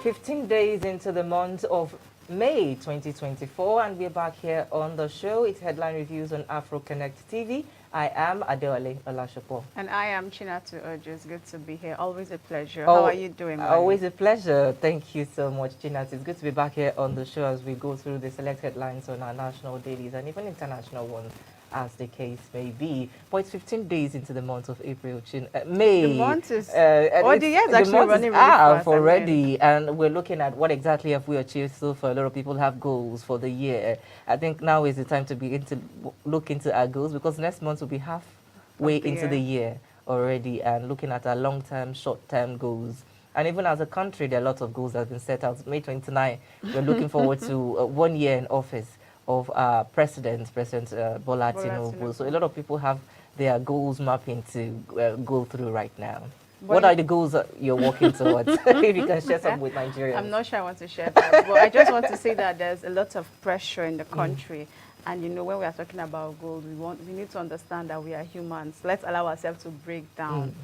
15 days into the month of May 2024, and we're back here on the show. It's Headline Reviews on Afro Connect TV. I am Adewale Olashopo. And I am Chinatu Ojo. It's good to be here. Always a pleasure. Oh, How are you doing, Mari? Always a pleasure. Thank you so much, Chinatu. It's good to be back here on the show as we go through the select headlines on our national dailies and even international ones, as the case may be. But it's 15 days into the month of April, May. The month is, the the year is the actually month running is really fast. up already, and we're looking at what exactly have we achieved so far. A lot of people have goals for the year. I think now is the time to begin to look into our goals, because next month will be halfway into the year already, and looking at our long-term, short-term goals. And even as a country, there are lots of goals that have been set out. May 29, we're looking forward to 1 year in office of President Bola Tinubu. So a lot of people have their goals mapping to go through right now. What are the goals that you're working towards? If you can share some with Nigerians. I'm not sure I want to share that, but I just want to say that there's a lot of pressure in the country. And you know, when we are talking about goals, we need to understand that we are humans. Let's allow ourselves to break down.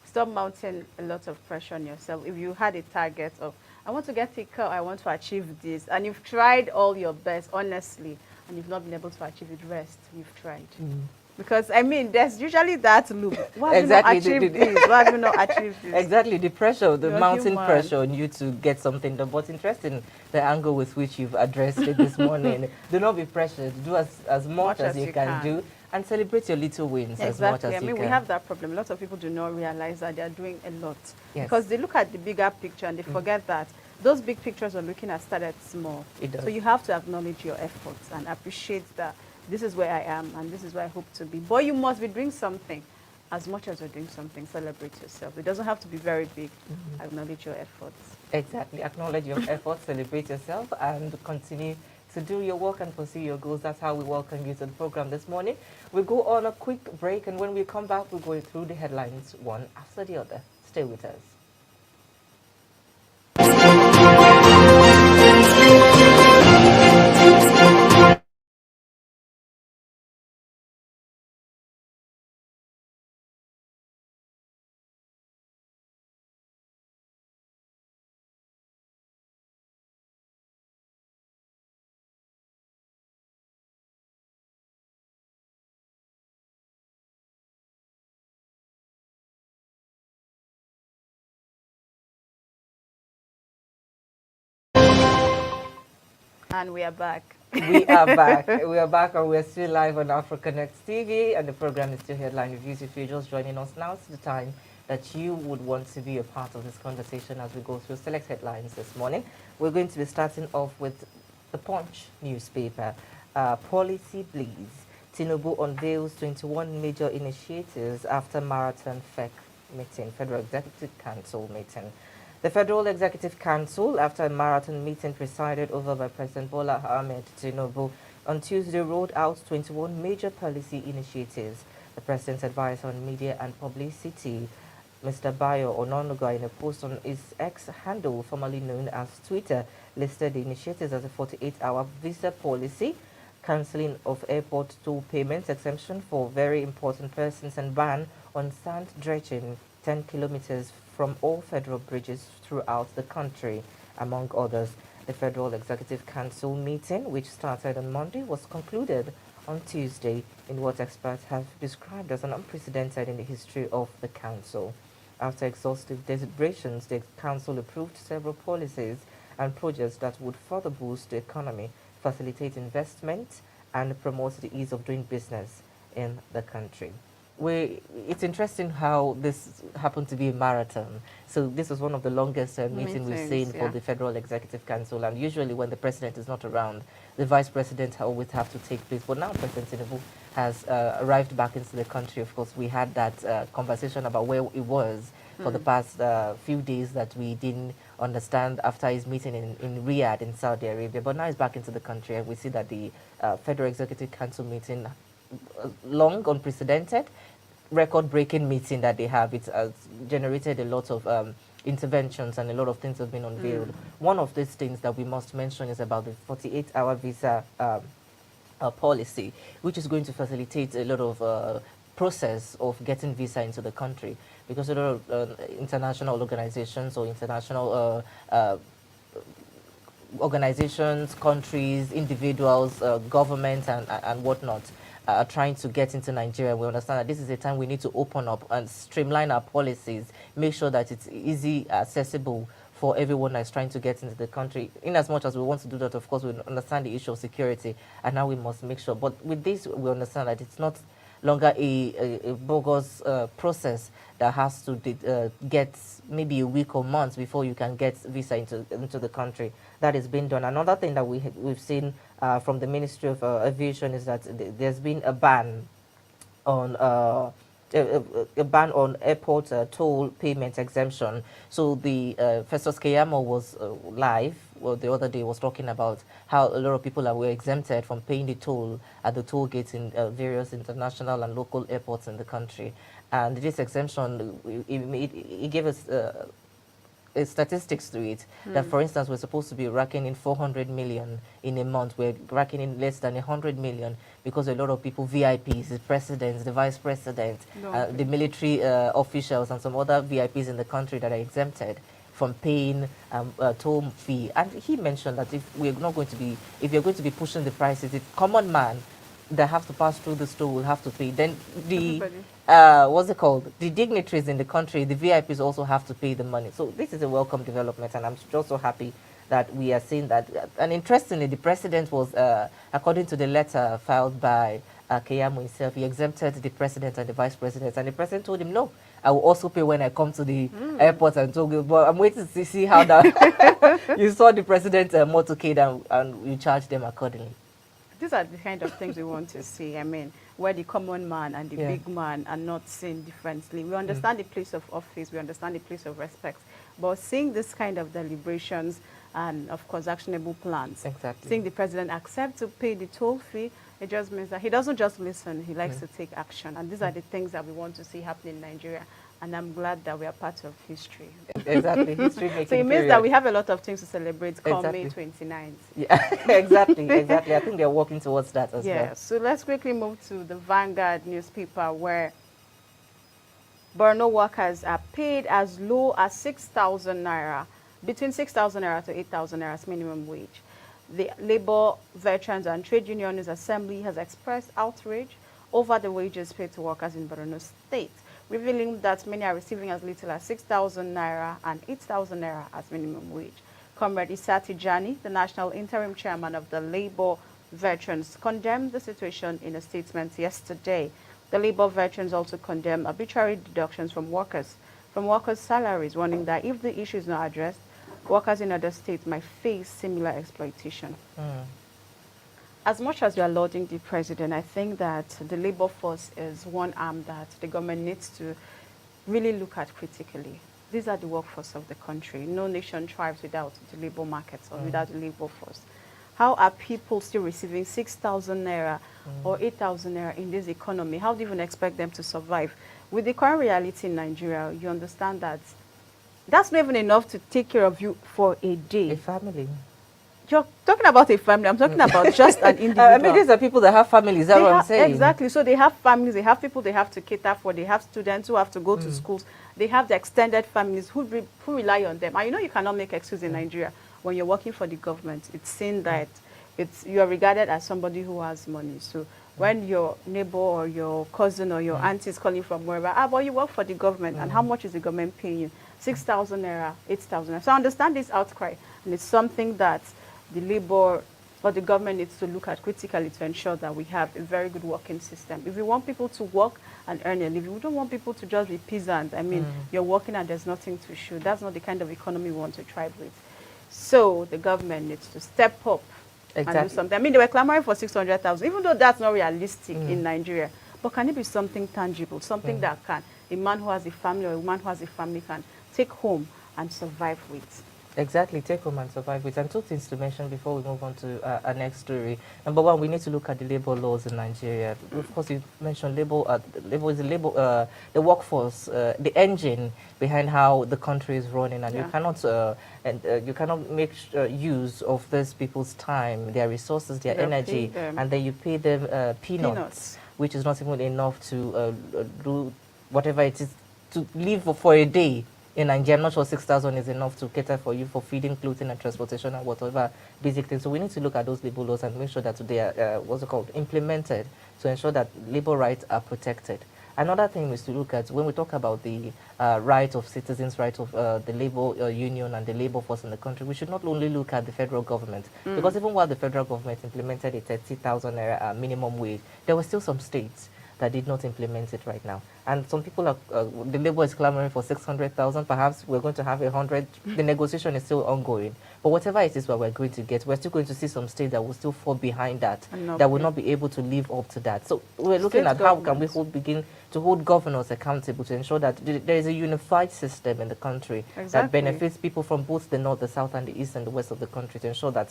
Stop mounting a lot of pressure on yourself. If you had a target of, I want to get thicker, I want to achieve this, and you've tried all your best, honestly, and you've not been able to achieve it, rest, you've tried. Because, I mean, there's usually that loop. Why have you not achieved this? Why have you not achieved this? Exactly, the pressure, the You're mounting human. pressure on you to get something done. But interesting, the angle with which you've addressed it this morning. Do not be pressured. Do as much as you can do, and celebrate your little wins as much as you can. I mean, we have that problem. A lot of people do not realize that they are doing a lot. Yes. Because they look at the bigger picture and they forget that those big pictures we're looking at started small. It does. So you have to acknowledge your efforts and appreciate that this is where I am and this is where I hope to be. But you must be doing something. As much as you're doing something, celebrate yourself. It doesn't have to be very big. Acknowledge your efforts. Exactly. Acknowledge your efforts, celebrate yourself, and continue to do your work and pursue your goals. That's how we welcome you to the program this morning. We'll go on a quick break, and when we come back, we'll go through the headlines one after the other. Stay with us. And we are back. We are back. We are back, and we're still live on Afro Connect TV, and the program is still Headline Reviews. If you're just joining us now, it's the time that you would want to be a part of this conversation as we go through select headlines this morning. We're going to be starting off with the Punch newspaper. Policy bleeds. Tinubu unveils 21 major initiatives after marathon FEC meeting, Federal Executive Council meeting. The Federal Executive Council, after a marathon meeting presided over by President Bola Ahmed Tinubu, on Tuesday rolled out 21 major policy initiatives. The President's advisor on media and publicity, Mr. Bayo Ononuga, in a post on his X handle, formerly known as Twitter, listed the initiatives as a 48-hour visa policy, cancelling of airport toll payments, exemption for very important persons, and ban on sand dredging 10 kilometers from all federal bridges throughout the country, among others. The Federal Executive Council meeting, which started on Monday, was concluded on Tuesday in what experts have described as an unprecedented in the history of the Council. After exhaustive deliberations, the Council approved several policies and projects that would further boost the economy, facilitate investment, and promote the ease of doing business in the country. It's interesting how this happened to be a marathon. So this was one of the longest meetings we've seen for the Federal Executive Council. And usually when the president is not around, the vice president always have to take place. But now President Tinubu has arrived back into the country. Of course, we had that conversation about where it was for the past few days that we didn't understand after his meeting in Riyadh in Saudi Arabia. But now he's back into the country, and we see that the Federal Executive Council meeting, long, unprecedented, record-breaking meeting that they have. It has generated a lot of interventions, and a lot of things have been unveiled. One of these things that we must mention is about the 48-hour visa policy, which is going to facilitate a lot of process of getting visa into the country, because a lot of international organizations or international organizations, countries, individuals, governments, and whatnot are trying to get into Nigeria. We understand that this is a time we need to open up and streamline our policies, make sure that it's easy, accessible for everyone that's trying to get into the country. In as much as we want to do that, of course, we understand the issue of security, and now we must make sure. But with this, we understand that it's not longer a bogus process that has to get maybe a week or months before you can get visa into the country. That is being done. Another thing that we've seen from the Ministry of Aviation is that there's been a ban on a ban on airport toll payment exemption. So the Festus Keyamo was live the other day, was talking about how a lot of people were exempted from paying the toll at the toll gates in various international and local airports in the country. And this exemption, it gave us statistics to it, that for instance we're supposed to be racking in 400 million in a month. We're racking in less than 100 million because a lot of people, VIPs, the presidents, the vice president, the military officials and some other VIPs in the country that are exempted from paying toll fee. And he mentioned that if you're going to be pushing the prices, the common man that have to pass through the toll will have to pay. Then the what's it called? The dignitaries in the country, the VIPs also have to pay the money. So this is a welcome development, and I'm just so happy that we are seeing that. And interestingly, the president was, according to the letter filed by Keyamo himself, he exempted the president and the vice president, and the president told him, no, I will also pay when I come to the airport and told you, but I'm waiting to see how that you saw the president motorcade and you charge them accordingly. These are the kind of things we want to see. I mean, where the common man and the big man are not seen differently. We understand the place of office, we understand the place of respect, but seeing this kind of deliberations and, of course, actionable plans, seeing the president accept to pay the toll fee, it just means that he doesn't just listen, he likes to take action. And these are the things that we want to see happen in Nigeria. And I'm glad that we are part of history. Exactly, history making. So it means that we have a lot of things to celebrate come May 29th. Yeah, exactly. I think they're working towards that as well. Yeah, so let's quickly move to the Vanguard newspaper, where Borno workers are paid as low as 6,000 naira, between 6,000 naira to 8,000 naira as minimum wage. The Labour, Veterans and Trade Unions Assembly has expressed outrage over the wages paid to workers in Borno State, revealing that many are receiving as little as 6,000 naira and 8,000 naira as minimum wage. Comrade Issa Tijani, the national interim chairman of the Labour Veterans, condemned the situation in a statement yesterday. The Labour Veterans also condemned arbitrary deductions from workers' salaries, warning that if the issue is not addressed, workers in other states might face similar exploitation. As much as we are lauding the president, I think that the labor force is one arm that the government needs to really look at critically. These are the workforce of the country. No nation thrives without the labor markets or without the labor force. How are people still receiving 6,000 naira or 8,000 naira in this economy? How do you even expect them to survive? With the current reality in Nigeria, you understand that that's not even enough to take care of you for a day. A family. You're talking about a family. I'm talking about just an individual. I mean, these are people that have families. That's what I'm saying. Exactly. So they have families. They have people they have to cater for. They have students who have to go to schools. They have the extended families who rely on them. And you know you cannot make excuse in Nigeria when you're working for the government. It's seen that you are regarded as somebody who has money. So when your neighbor or your cousin or your auntie is calling from wherever, but you work for the government, and how much is the government paying you? 6,000 naira, 8,000 naira. So I understand this outcry, and it's something that the labor or the government needs to look at critically to ensure that we have a very good working system. If we want people to work and earn a living, we don't want people to just be peasants. I mean, you're working and there's nothing to show. That's not the kind of economy we want to thrive with. So the government needs to step up and do something. I mean, they were clamoring for 600,000, even though that's not realistic in Nigeria. But can it be something tangible, something that a man who has a family or a woman who has a family can take home and survive with? Exactly, take home and survive with. And two things to mention before we move on to our next story. Number one, we need to look at the labor laws in Nigeria. Of course, you mentioned labor is the workforce, the engine behind how the country is running, and you cannot make use of these people's time, their resources, their energy, and then you pay them peanuts, which is not even enough to do whatever it is to live for a day. in Nigeria, I'm not sure 6,000 is enough to cater for you for feeding, clothing, and transportation and whatever basic things. So we need to look at those labor laws and make sure that they are, what's it called, implemented to ensure that labor rights are protected. Another thing is to look at, when we talk about the right of citizens, right of the labor union and the labor force in the country, we should not only look at the federal government, because even while the federal government implemented a 30,000 minimum wage, there were still some states that did not implement it right now. And some people are, the labor is clamoring for 600,000, perhaps we're going to have 100, the negotiation is still ongoing. But whatever it is what we're going to get, we're still going to see some states that will still fall behind that, that will not be able to live up to that. So we're looking at how can we begin to hold governors accountable to ensure that there is a unified system in the country that benefits people from both the north, the south, and the east and the west of the country, to ensure that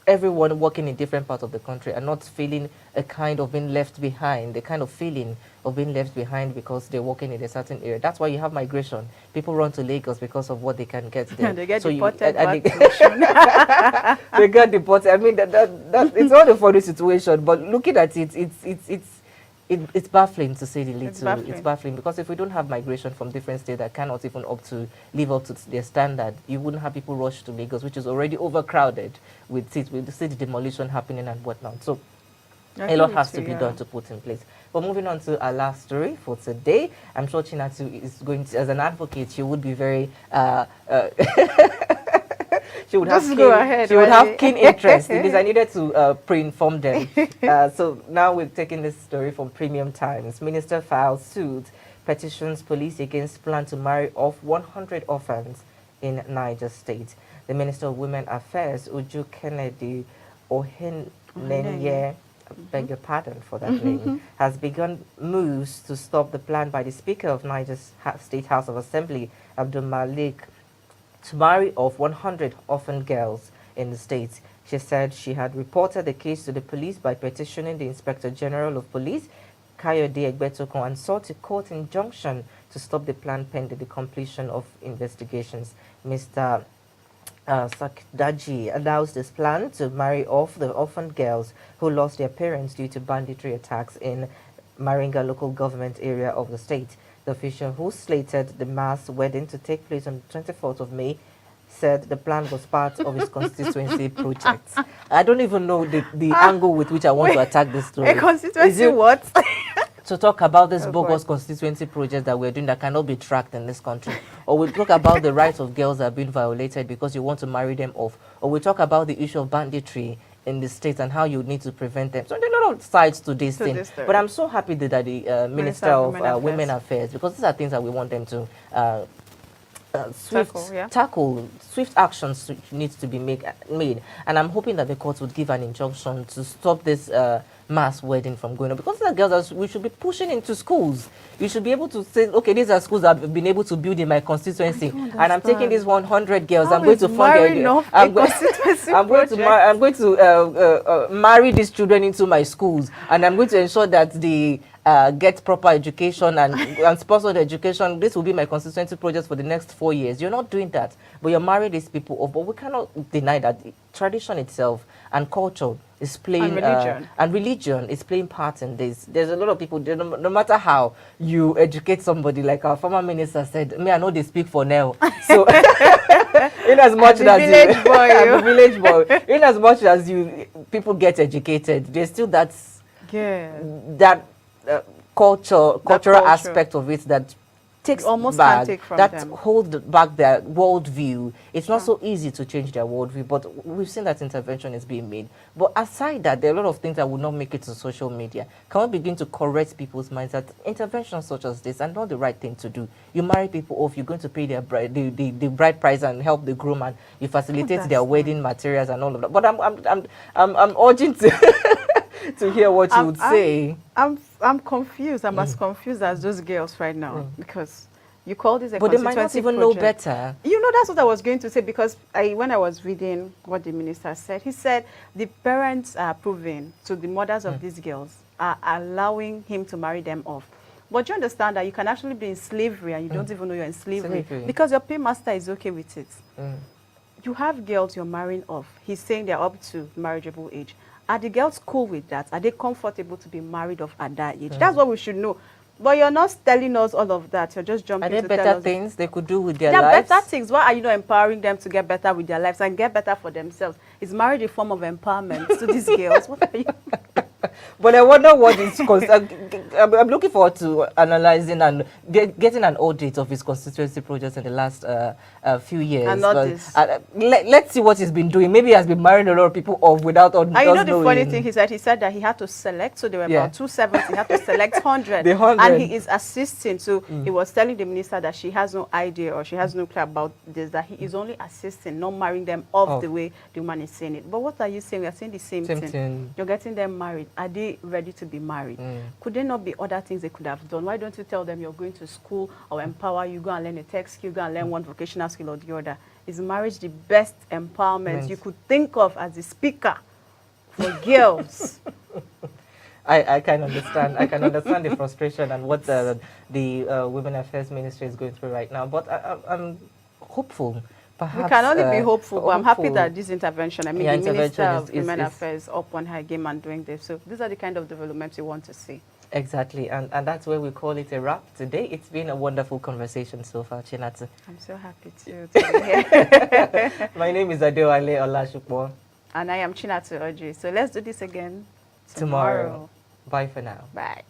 everyone working in different parts of the country are not feeling a kind of being left behind, the kind of feeling of being left behind because they're working in a certain area. That's why you have migration. People run to Lagos because of what they can get there. They get so deported they get deported. I mean, that it's not a funny situation, but looking at it, it's baffling to say the least. It's baffling because if we don't have migration from different states that cannot even live up to their standard, you wouldn't have people rush to Lagos, which is already overcrowded with city demolition happening and whatnot. So a lot has to be done to put in place. But moving on to our last story for today, I'm sure Chinatu is going to, as an advocate, she would be very she would have keen interest in this. I needed to pre-inform them. So now we're taking this story from Premium Times. Minister files suit, petitions police against plan to marry off 100 orphans in Niger State. The Minister of Women Affairs, Uju Kennedy Ohenenye, beg your pardon for that name, has begun moves to stop the plan by the Speaker of Niger State House of Assembly, Abdul Malik, to marry off 100 orphan girls in the state. She said she had reported the case to the police by petitioning the Inspector General of Police, Kayode Egbetokun, and sought a court injunction to stop the plan pending the completion of investigations. Mr. Sakdaji announced this plan to marry off the orphan girls who lost their parents due to banditry attacks in Maringa local government area of the state. The official who slated the mass wedding to take place on the 24th of May said the plan was part of his constituency project. I don't even know the angle with which I want to attack this story. A constituency what? To talk about this bogus constituency project that we're doing that cannot be tracked in this country. Or we talk about the rights of girls that are being violated because you want to marry them off. Or we talk about the issue of banditry in the states and how you need to prevent them. So there are a lot of sides to this thing. But I'm so happy that the Minister of Women Affairs, because these are things that we want them to tackle. Swift actions needs to be made. And I'm hoping that the court would give an injunction to stop this mass wedding from going on, because the girls we should be pushing into schools. You should be able to say, okay, these are schools I've been able to build in my constituency, and I'm taking these 100 girls. I'm going to fund I'm going to marry these children into my schools, and I'm going to ensure that they get proper education and sponsored education. This will be my constituency project for the next 4 years. You're not doing that, but you're marrying these people off. But we cannot deny that tradition itself and culture is playing, and religion is playing part in this. There's a lot of people, no matter how you educate somebody, like our former minister said, me, I know they speak for now. So, in as much as village boy, in as much as people get educated, there's still that cultural aspect of it that takes almost back, can't take from them. hold back their worldview. It's not so easy to change their worldview, but we've seen that intervention is being made. But aside that, there are a lot of things that will not make it to social media. Can we begin to correct people's minds that interventions such as this are not the right thing to do? You marry people off, you're going to pay their bride, the bride price and help the groom, and you facilitate their wedding materials and all of that. But I'm urging to hear what you would say. I'm confused. I'm as confused as those girls right now, because you call this a but they might not even know better. You know, that's what I was going to say, because when I was reading what the minister said, he said the parents are approving, so the mothers of these girls are allowing him to marry them off. But you understand that you can actually be in slavery and you don't even know you're in slavery because your paymaster is okay with it. You have girls you're marrying off. He's saying they're up to marriageable age. Are the girls cool with that? Are they comfortable to be married off at that age? That's what we should know. But you're not telling us all of that. You're just jumping Are there to tell better us. things they could do with their Yeah, lives? better things. Why are you not empowering them to get better with their lives and get better for themselves? Is marriage a form of empowerment to these girls? What are you? But I wonder what is. I'm looking forward to analyzing and getting an audit of his constituency projects in the last few years. And not But, this. let's see what he's been doing. Maybe he has been marrying a lot of people off without And you know the funny knowing. thing he said that he had to select, so there were Yeah. about 270, he had to select 100. The 100. And he is assisting, so he was telling the minister that she has no idea or she has no clue about this, that he is only assisting, not marrying them off the way the woman is saying it. But what are you saying? We are saying the same thing. You're getting them married. Are they ready to be married? Could there not be other things they could have done? Why don't you tell them you're going to school or empower you, go and learn a tech skill, go and learn one vocational skill or the other? Is marriage the best empowerment you could think of as a speaker for girls? I can understand. I can understand the frustration and what the Women Affairs Ministry is going through right now. But I'm hopeful. Perhaps, we can only be hopeful, but I'm happy hopeful. that this intervention, I mean, Yeah, the Minister intervention of is Women Affairs up on her game and doing this. So these are the kind of developments we want to see. Exactly, and that's where we call it a wrap today. It's been a wonderful conversation so far, Chinatu. I'm so happy to be here. My name is Adewale Olashukwo. And I am Chinatu Oji. So let's do this again Tomorrow. Bye for now. Bye.